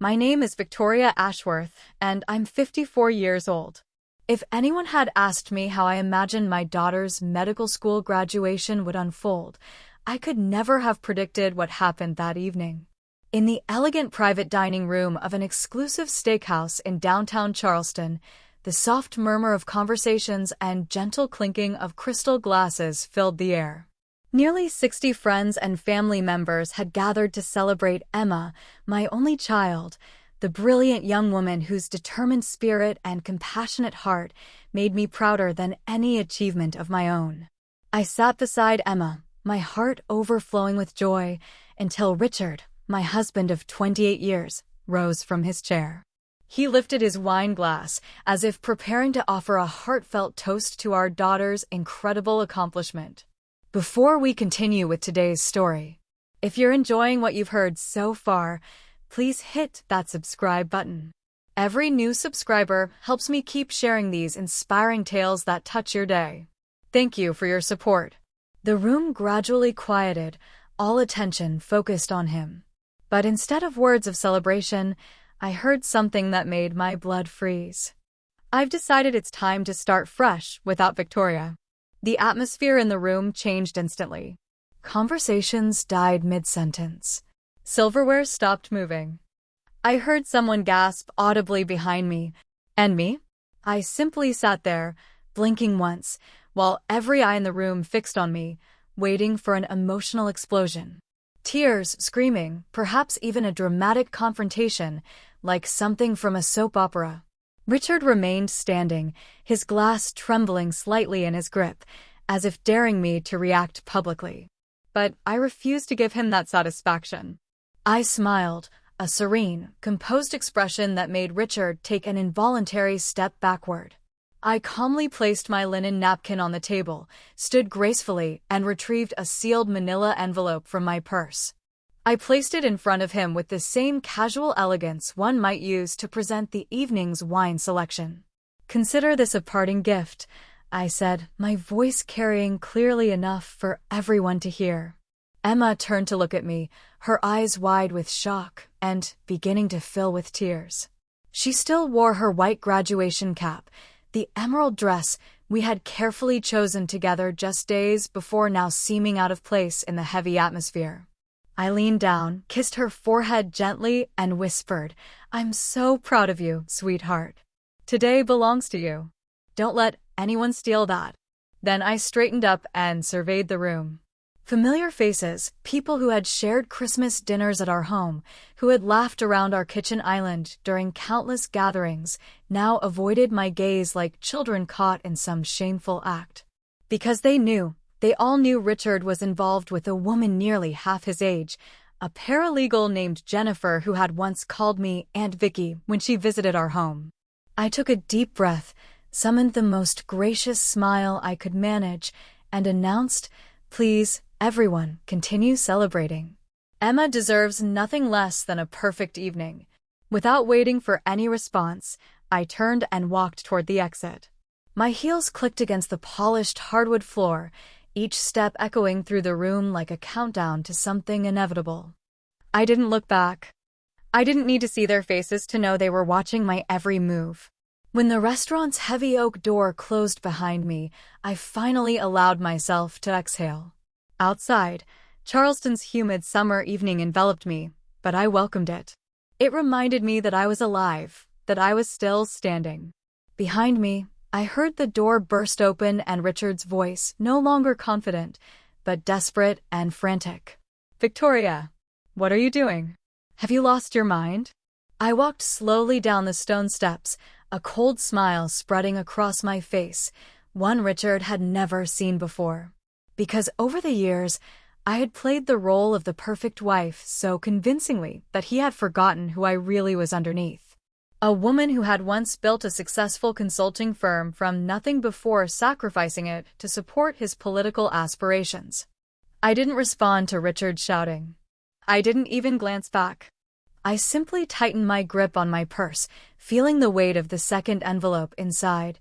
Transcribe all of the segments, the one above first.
My name is Victoria Ashworth, and I'm 54 years old. If anyone had asked me how I imagined my daughter's medical school graduation would unfold, I could never have predicted what happened that evening. In the elegant private dining room of an exclusive steakhouse in downtown Charleston, the soft murmur of conversations and gentle clinking of crystal glasses filled the air. Nearly 60 friends and family members had gathered to celebrate Emma, my only child, the brilliant young woman whose determined spirit and compassionate heart made me prouder than any achievement of my own. I sat beside Emma, my heart overflowing with joy, until Richard, my husband of 28 years, rose from his chair. He lifted his wine glass, as if preparing to offer a heartfelt toast to our daughter's incredible accomplishment. Before we continue with today's story, if you're enjoying what you've heard so far, please hit that subscribe button. Every new subscriber helps me keep sharing these inspiring tales that touch your day. Thank you for your support. The room gradually quieted, all attention focused on him. But instead of words of celebration, I heard something that made my blood freeze. I've decided it's time to start fresh without Victoria. The atmosphere in the room changed instantly. Conversations died mid-sentence. Silverware stopped moving. I heard someone gasp audibly behind me. And me? I simply sat there, blinking once, while every eye in the room fixed on me, waiting for an emotional explosion. Tears, screaming, perhaps even a dramatic confrontation, like something from a soap opera. Richard remained standing, his glass trembling slightly in his grip, as if daring me to react publicly. But I refused to give him that satisfaction. I smiled, a serene, composed expression that made Richard take an involuntary step backward. I calmly placed my linen napkin on the table, stood gracefully, and retrieved a sealed manila envelope from my purse. I placed it in front of him with the same casual elegance one might use to present the evening's wine selection. "Consider this a parting gift," I said, my voice carrying clearly enough for everyone to hear. Emma turned to look at me, her eyes wide with shock and beginning to fill with tears. She still wore her white graduation cap, the emerald dress we had carefully chosen together just days before, now seeming out of place in the heavy atmosphere. I leaned down, kissed her forehead gently, and whispered, "I'm so proud of you, sweetheart. Today belongs to you. Don't let anyone steal that." Then I straightened up and surveyed the room. Familiar faces, people who had shared Christmas dinners at our home, who had laughed around our kitchen island during countless gatherings, now avoided my gaze like children caught in some shameful act. Because they all knew Richard was involved with a woman nearly half his age, a paralegal named Jennifer who had once called me Aunt Vicky when she visited our home. I took a deep breath, summoned the most gracious smile I could manage, and announced, "Please, everyone, continue celebrating. Emma deserves nothing less than a perfect evening." Without waiting for any response, I turned and walked toward the exit. My heels clicked against the polished hardwood floor, each step echoing through the room like a countdown to something inevitable. I didn't look back. I didn't need to see their faces to know they were watching my every move. When the restaurant's heavy oak door closed behind me, I finally allowed myself to exhale. Outside, Charleston's humid summer evening enveloped me, but I welcomed it. It reminded me that I was alive, that I was still standing. Behind me, I heard the door burst open and Richard's voice, no longer confident, but desperate and frantic. "Victoria, what are you doing? Have you lost your mind?" I walked slowly down the stone steps, a cold smile spreading across my face, one Richard had never seen before. Because over the years, I had played the role of the perfect wife so convincingly that he had forgotten who I really was underneath. A woman who had once built a successful consulting firm from nothing before sacrificing it to support his political aspirations. I didn't respond to Richard's shouting. I didn't even glance back. I simply tightened my grip on my purse, feeling the weight of the second envelope inside,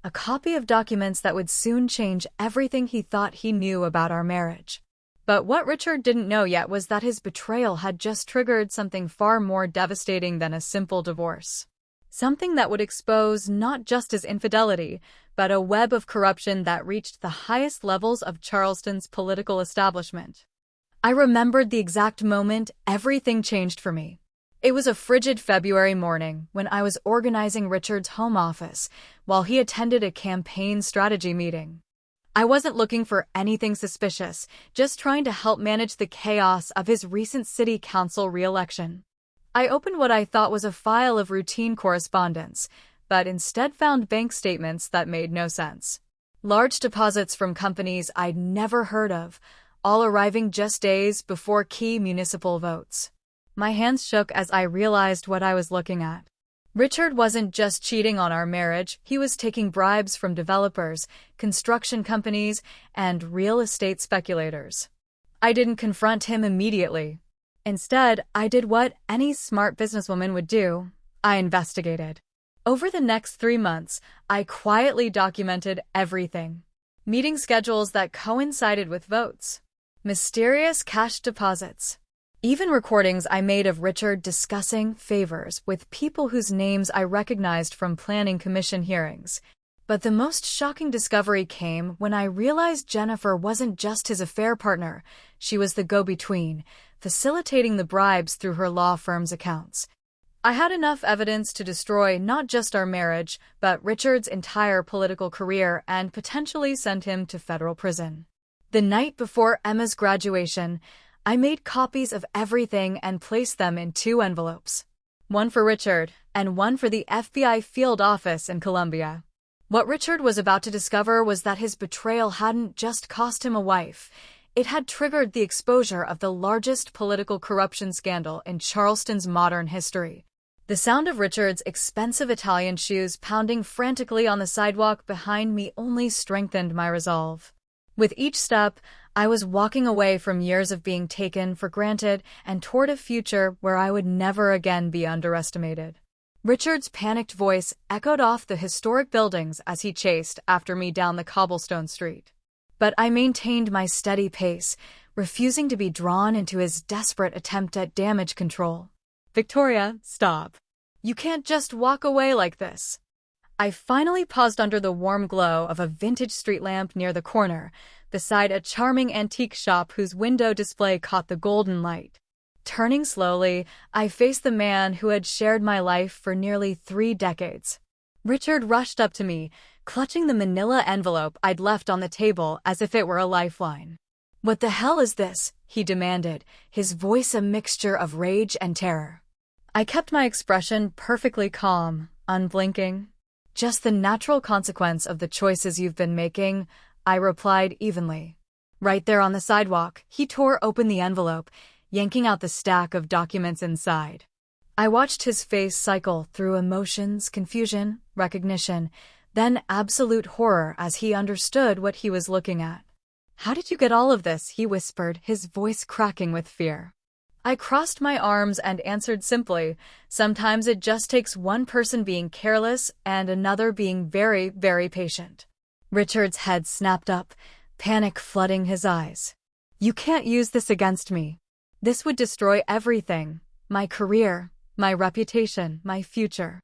a copy of documents that would soon change everything he thought he knew about our marriage. But what Richard didn't know yet was that his betrayal had just triggered something far more devastating than a simple divorce. Something that would expose not just his infidelity, but a web of corruption that reached the highest levels of Charleston's political establishment. I remembered the exact moment everything changed for me. It was a frigid February morning when I was organizing Richard's home office while he attended a campaign strategy meeting. I wasn't looking for anything suspicious, just trying to help manage the chaos of his recent city council re-election. I opened what I thought was a file of routine correspondence, but instead found bank statements that made no sense. Large deposits from companies I'd never heard of, all arriving just days before key municipal votes. My hands shook as I realized what I was looking at. Richard wasn't just cheating on our marriage, he was taking bribes from developers, construction companies, and real estate speculators. I didn't confront him immediately. Instead, I did what any smart businesswoman would do. I investigated. Over the next 3 months, I quietly documented everything. Meeting schedules that coincided with votes. Mysterious cash deposits. Even recordings I made of Richard discussing favors with people whose names I recognized from planning commission hearings. But the most shocking discovery came when I realized Jennifer wasn't just his affair partner, she was the go-between, facilitating the bribes through her law firm's accounts. I had enough evidence to destroy not just our marriage, but Richard's entire political career and potentially send him to federal prison. The night before Emma's graduation, I made copies of everything and placed them in 2 envelopes. One for Richard, and one for the FBI field office in Columbia. What Richard was about to discover was that his betrayal hadn't just cost him a wife. It had triggered the exposure of the largest political corruption scandal in Charleston's modern history. The sound of Richard's expensive Italian shoes pounding frantically on the sidewalk behind me only strengthened my resolve. With each step, I was walking away from years of being taken for granted and toward a future where I would never again be underestimated. Richard's panicked voice echoed off the historic buildings as he chased after me down the cobblestone street. But I maintained my steady pace, refusing to be drawn into his desperate attempt at damage control. "Victoria, stop. You can't just walk away like this." I finally paused under the warm glow of a vintage street lamp near the corner, beside a charming antique shop whose window display caught the golden light. Turning slowly, I faced the man who had shared my life for nearly 3 decades. Richard rushed up to me, clutching the manila envelope I'd left on the table as if it were a lifeline. "What the hell is this?" he demanded, his voice a mixture of rage and terror. I kept my expression perfectly calm, unblinking. "Just the natural consequence of the choices you've been making," I replied evenly. Right there on the sidewalk, he tore open the envelope, yanking out the stack of documents inside. I watched his face cycle through emotions, confusion, recognition, then absolute horror as he understood what he was looking at. "How did you get all of this?" he whispered, his voice cracking with fear. I crossed my arms and answered simply, "Sometimes it just takes one person being careless and another being very, very patient." Richard's head snapped up, panic flooding his eyes. "You can't use this against me. This would destroy everything, my career, my reputation, my future."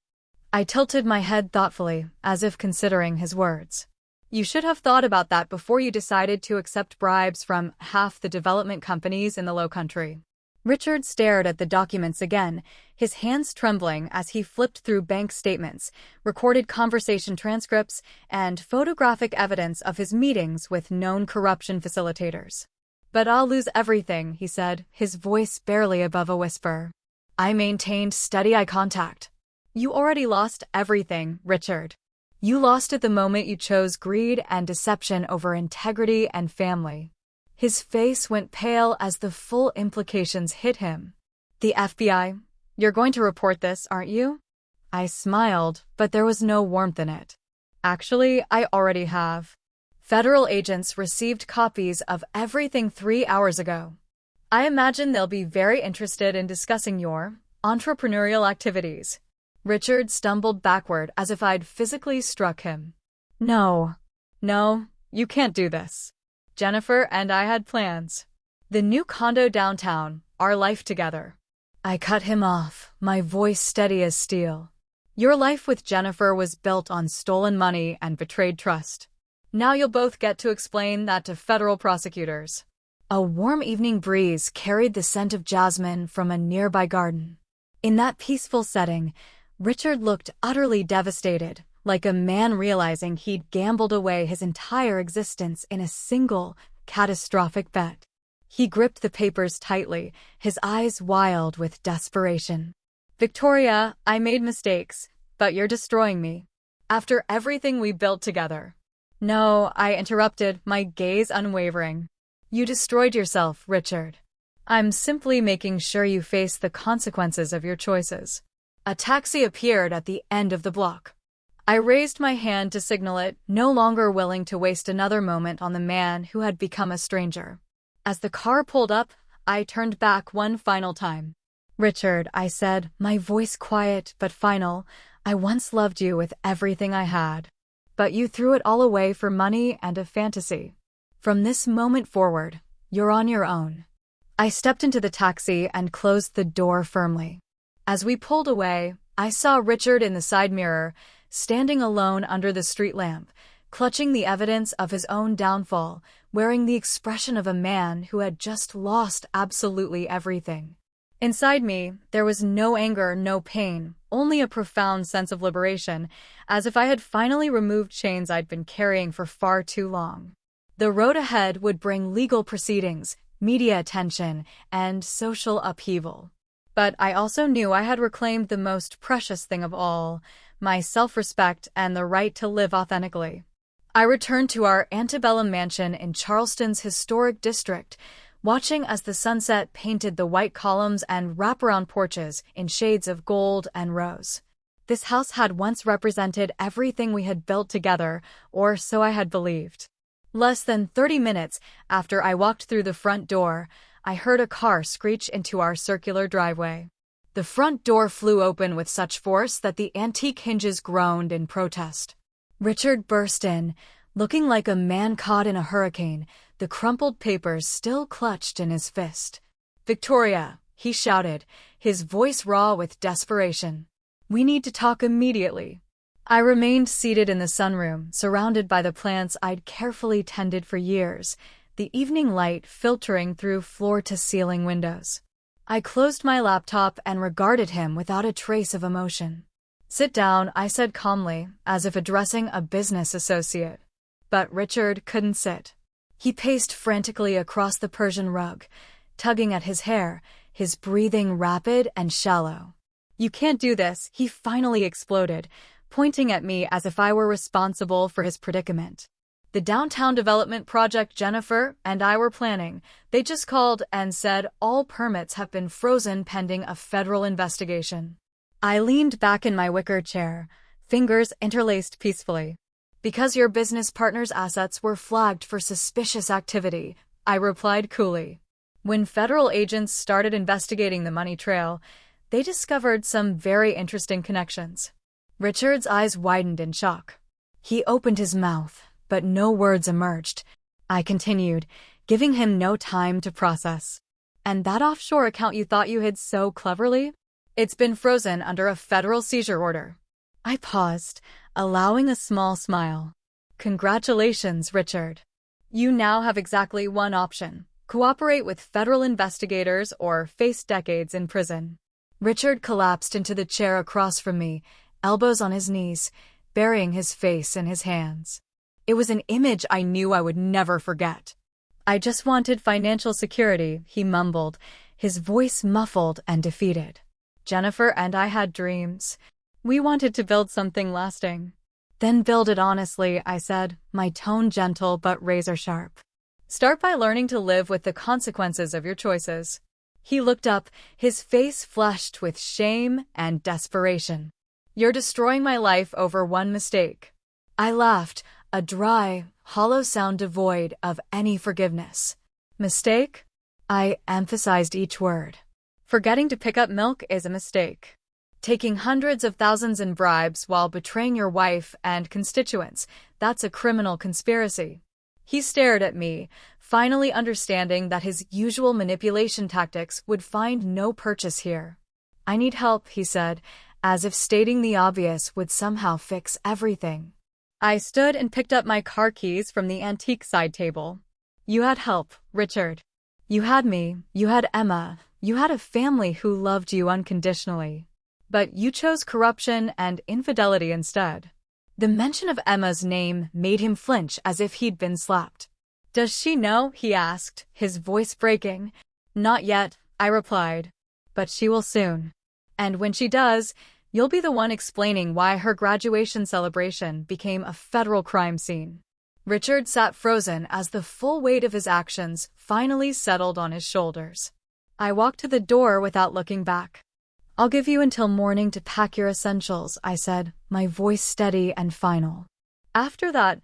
I tilted my head thoughtfully, as if considering his words. "You should have thought about that before you decided to accept bribes from half the development companies in the Lowcountry." Richard stared at the documents again, his hands trembling as he flipped through bank statements, recorded conversation transcripts, and photographic evidence of his meetings with known corruption facilitators. "But I'll lose everything," he said, his voice barely above a whisper. I maintained steady eye contact. "You already lost everything, Richard. You lost it the moment you chose greed and deception over integrity and family." His face went pale as the full implications hit him. "The FBI? You're going to report this, aren't you?" I smiled, but there was no warmth in it. "Actually, I already have. Federal agents received copies of everything 3 hours ago. I imagine they'll be very interested in discussing your entrepreneurial activities." Richard stumbled backward as if I'd physically struck him. No, you can't do this. Jennifer and I had plans. The new condo downtown, our life together. I cut him off, my voice steady as steel. Your life with Jennifer was built on stolen money and betrayed trust. Now you'll both get to explain that to federal prosecutors. A warm evening breeze carried the scent of jasmine from a nearby garden. In that peaceful setting, Richard looked utterly devastated, like a man realizing he'd gambled away his entire existence in a single, catastrophic bet. He gripped the papers tightly, his eyes wild with desperation. Victoria, I made mistakes, but you're destroying me. After everything we built together. No, I interrupted, my gaze unwavering. You destroyed yourself, Richard. I'm simply making sure you face the consequences of your choices. A taxi appeared at the end of the block. I raised my hand to signal it, no longer willing to waste another moment on the man who had become a stranger. As the car pulled up, I turned back one final time. Richard, I said, my voice quiet but final, I once loved you with everything I had. But you threw it all away for money and a fantasy. From this moment forward, you're on your own. I stepped into the taxi and closed the door firmly. As we pulled away, I saw Richard in the side mirror, standing alone under the street lamp, clutching the evidence of his own downfall, wearing the expression of a man who had just lost absolutely everything. Inside me, there was no anger, no pain, only a profound sense of liberation, as if I had finally removed chains I'd been carrying for far too long. The road ahead would bring legal proceedings, media attention, and social upheaval. But I also knew I had reclaimed the most precious thing of all, my self-respect and the right to live authentically. I returned to our antebellum mansion in Charleston's historic district, watching as the sunset painted the white columns and wraparound porches in shades of gold and rose. This house had once represented everything we had built together, or so I had believed. Less than 30 minutes after I walked through the front door, I heard a car screech into our circular driveway. The front door flew open with such force that the antique hinges groaned in protest. Richard burst in, looking like a man caught in a hurricane, the crumpled papers still clutched in his fist. Victoria, he shouted, his voice raw with desperation. We need to talk immediately. I remained seated in the sunroom, surrounded by the plants I'd carefully tended for years, the evening light filtering through floor-to-ceiling windows. I closed my laptop and regarded him without a trace of emotion. Sit down, I said calmly, as if addressing a business associate. But Richard couldn't sit. He paced frantically across the Persian rug, tugging at his hair, his breathing rapid and shallow. You can't do this, he finally exploded, pointing at me as if I were responsible for his predicament. The downtown development project Jennifer and I were planning, they just called and said all permits have been frozen pending a federal investigation. I leaned back in my wicker chair, fingers interlaced peacefully. Because your business partner's assets were flagged for suspicious activity, I replied coolly. When federal agents started investigating the money trail, they discovered some very interesting connections. Richard's eyes widened in shock. He opened his mouth, but no words emerged. I continued, giving him no time to process. And that offshore account you thought you hid so cleverly? It's been frozen under a federal seizure order. I paused, allowing a small smile. Congratulations, Richard. You now have exactly one option: cooperate with federal investigators or face decades in prison. Richard collapsed into the chair across from me, elbows on his knees, burying his face in his hands. It was an image I knew I would never forget. I just wanted financial security, he mumbled, his voice muffled and defeated. Jennifer and I had dreams. We wanted to build something lasting. Then build it honestly, I said, my tone gentle but razor-sharp. Start by learning to live with the consequences of your choices. He looked up, his face flushed with shame and desperation. You're destroying my life over one mistake. I laughed, a dry, hollow sound devoid of any forgiveness. Mistake? I emphasized each word. Forgetting to pick up milk is a mistake. Taking hundreds of thousands in bribes while betraying your wife and constituents, that's a criminal conspiracy. He stared at me, finally understanding that his usual manipulation tactics would find no purchase here. "I need help," he said, as if stating the obvious would somehow fix everything. I stood and picked up my car keys from the antique side table. "You had help, Richard. You had me, you had Emma, you had a family who loved you unconditionally. But you chose corruption and infidelity instead." The mention of Emma's name made him flinch as if he'd been slapped. "Does she know?" he asked, his voice breaking. "Not yet," I replied. "But she will soon. And when she does, you'll be the one explaining why her graduation celebration became a federal crime scene." Richard sat frozen as the full weight of his actions finally settled on his shoulders. I walked to the door without looking back. "I'll give you until morning to pack your essentials," I said, my voice steady and final. "After that,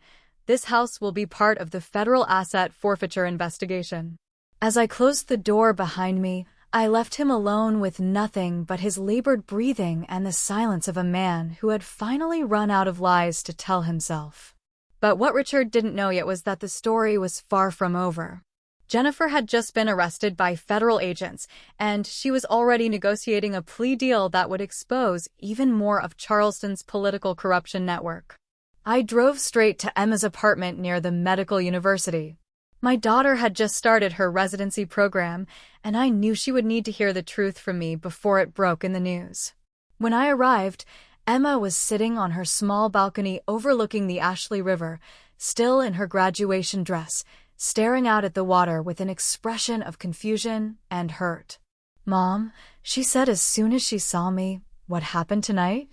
this house will be part of the federal asset forfeiture investigation." As I closed the door behind me, I left him alone with nothing but his labored breathing and the silence of a man who had finally run out of lies to tell himself. But what Richard didn't know yet was that the story was far from over. Jennifer had just been arrested by federal agents, and she was already negotiating a plea deal that would expose even more of Charleston's political corruption network. I drove straight to Emma's apartment near the medical university. My daughter had just started her residency program, and I knew she would need to hear the truth from me before it broke in the news. When I arrived, Emma was sitting on her small balcony overlooking the Ashley River, still in her graduation dress, staring out at the water with an expression of confusion and hurt. "Mom," she said as soon as she saw me, "what happened tonight?"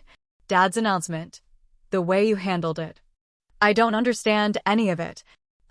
"Dad's announcement. The way you handled it." "I don't understand any of it."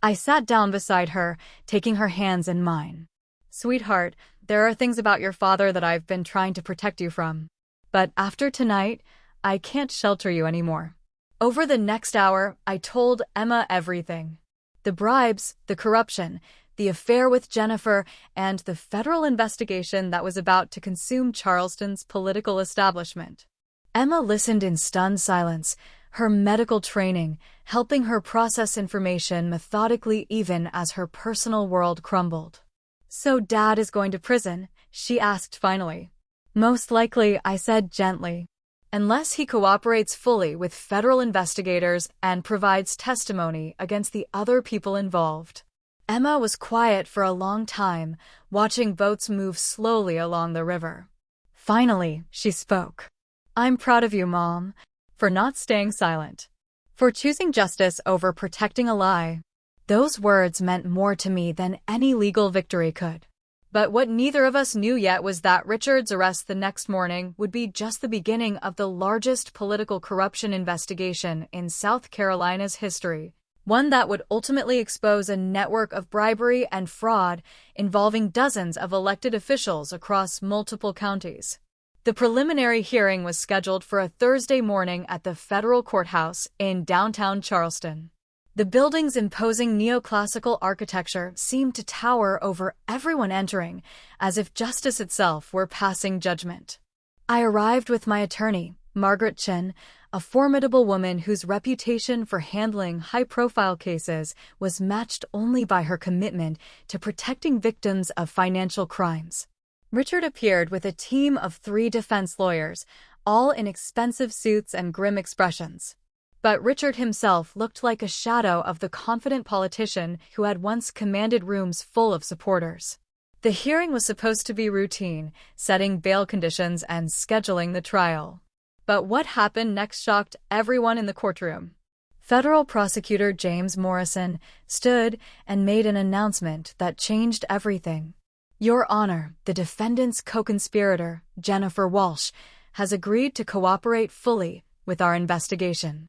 I sat down beside her, taking her hands in mine. "Sweetheart, there are things about your father that I've been trying to protect you from. But after tonight, I can't shelter you anymore." Over the next hour, I told Emma everything. The bribes, the corruption, the affair with Jennifer, and the federal investigation that was about to consume Charleston's political establishment. Emma listened in stunned silence, her medical training helping her process information methodically even as her personal world crumbled. "So Dad is going to prison?" she asked finally. "Most likely," I said gently, "unless he cooperates fully with federal investigators and provides testimony against the other people involved." Emma was quiet for a long time, watching boats move slowly along the river. Finally, she spoke. "I'm proud of you, Mom, for not staying silent, for choosing justice over protecting a lie." Those words meant more to me than any legal victory could. But what neither of us knew yet was that Richard's arrest the next morning would be just the beginning of the largest political corruption investigation in South Carolina's history, one that would ultimately expose a network of bribery and fraud involving dozens of elected officials across multiple counties. The preliminary hearing was scheduled for a Thursday morning at the federal courthouse in downtown Charleston. The building's imposing neoclassical architecture seemed to tower over everyone entering, as if justice itself were passing judgment. I arrived with my attorney, Margaret Chin, a formidable woman whose reputation for handling high-profile cases was matched only by her commitment to protecting victims of financial crimes. Richard appeared with a team of 3 defense lawyers, all in expensive suits and grim expressions. But Richard himself looked like a shadow of the confident politician who had once commanded rooms full of supporters. The hearing was supposed to be routine, setting bail conditions and scheduling the trial. But what happened next shocked everyone in the courtroom. Federal Prosecutor James Morrison stood and made an announcement that changed everything. "Your Honor, the defendant's co-conspirator, Jennifer Walsh, has agreed to cooperate fully with our investigation.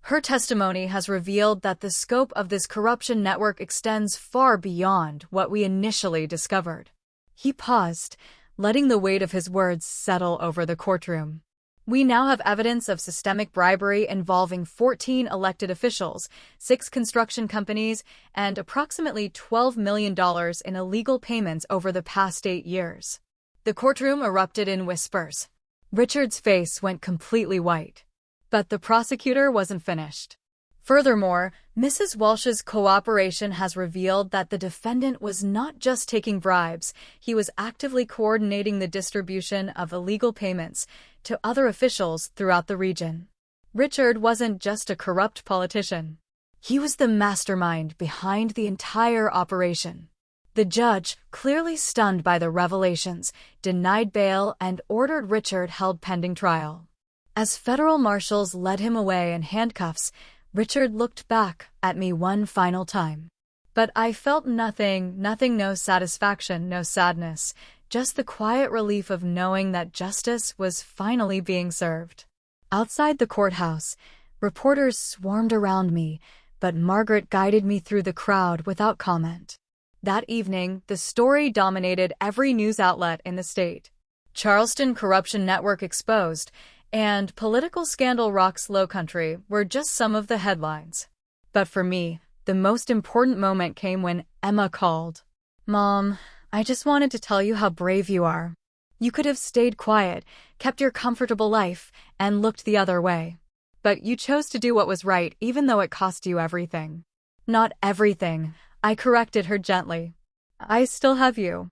Her testimony has revealed that the scope of this corruption network extends far beyond what we initially discovered." He paused, letting the weight of his words settle over the courtroom. "We now have evidence of systemic bribery involving 14 elected officials, 6 construction companies, and approximately $12 million in illegal payments over the past 8 years. The courtroom erupted in whispers. Richard's face went completely white. But the prosecutor wasn't finished. Furthermore, Mrs. Walsh's cooperation has revealed that the defendant was not just taking bribes, he was actively coordinating the distribution of illegal payments to other officials throughout the region. Richard wasn't just a corrupt politician. He was the mastermind behind the entire operation. The judge, clearly stunned by the revelations, denied bail and ordered Richard held pending trial. As federal marshals led him away in handcuffs, Richard looked back at me one final time. But I felt nothing, no satisfaction, no sadness, just the quiet relief of knowing that justice was finally being served. Outside the courthouse, reporters swarmed around me, but Margaret guided me through the crowd without comment. That evening, the story dominated every news outlet in the state. Charleston corruption network exposed, and political scandal rocks Lowcountry were just some of the headlines. But for me, the most important moment came when Emma called. "Mom, I just wanted to tell you how brave you are. You could have stayed quiet, kept your comfortable life, and looked the other way. But you chose to do what was right even though it cost you everything." "Not everything," I corrected her gently. "I still have you.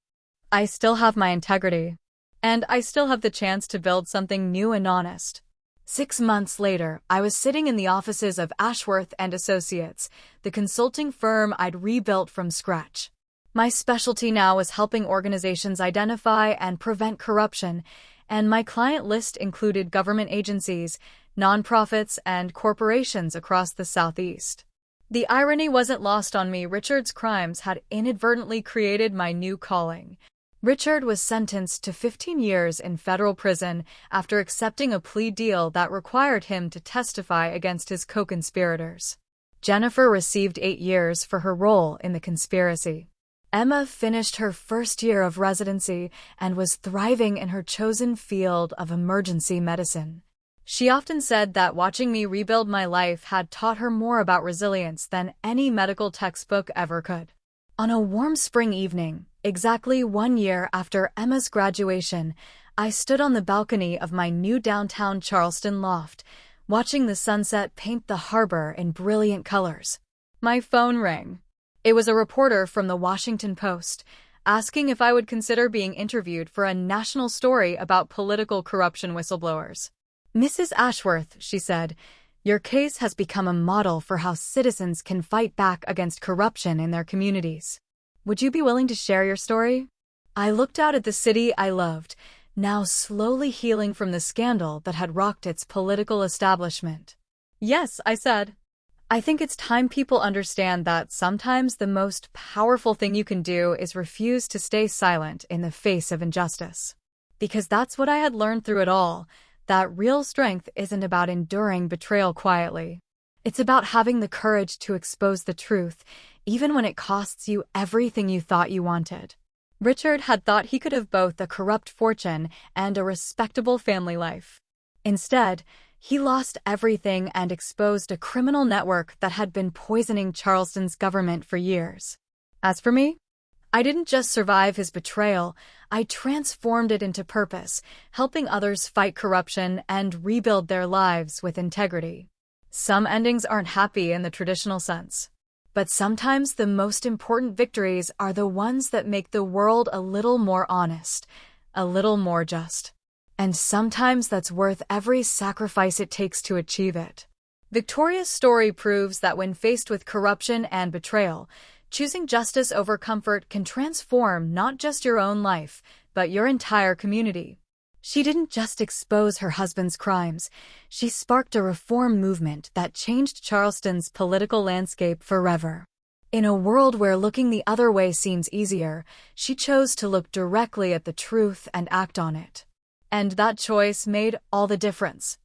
I still have my integrity. And I still have the chance to build something new and honest." 6 months later, I was sitting in the offices of Ashworth and Associates, the consulting firm I'd rebuilt from scratch. My specialty now was helping organizations identify and prevent corruption, and my client list included government agencies, nonprofits, and corporations across the Southeast. The irony wasn't lost on me. Richard's crimes had inadvertently created my new calling. Richard was sentenced to 15 years in federal prison after accepting a plea deal that required him to testify against his co-conspirators. Jennifer received 8 years for her role in the conspiracy. Emma finished her first year of residency and was thriving in her chosen field of emergency medicine. She often said that watching me rebuild my life had taught her more about resilience than any medical textbook ever could. On a warm spring evening, exactly 1 year after Emma's graduation, I stood on the balcony of my new downtown Charleston loft, watching the sunset paint the harbor in brilliant colors. My phone rang. It was a reporter from the Washington Post, asking if I would consider being interviewed for a national story about political corruption whistleblowers. "Mrs. Ashworth," she said, "your case has become a model for how citizens can fight back against corruption in their communities. Would you be willing to share your story?" I looked out at the city I loved, now slowly healing from the scandal that had rocked its political establishment. "Yes," I said. "I think it's time people understand that sometimes the most powerful thing you can do is refuse to stay silent in the face of injustice. Because that's what I had learned through it all, that real strength isn't about enduring betrayal quietly. It's about having the courage to expose the truth, even when it costs you everything you thought you wanted." Richard had thought he could have both a corrupt fortune and a respectable family life. Instead, he lost everything and exposed a criminal network that had been poisoning Charleston's government for years. As for me, I didn't just survive his betrayal, I transformed it into purpose, helping others fight corruption and rebuild their lives with integrity. Some endings aren't happy in the traditional sense. But sometimes the most important victories are the ones that make the world a little more honest, a little more just. And sometimes that's worth every sacrifice it takes to achieve it. Victoria's story proves that when faced with corruption and betrayal, choosing justice over comfort can transform not just your own life, but your entire community. She didn't just expose her husband's crimes, she sparked a reform movement that changed Charleston's political landscape forever. In a world where looking the other way seems easier, she chose to look directly at the truth and act on it. And that choice made all the difference.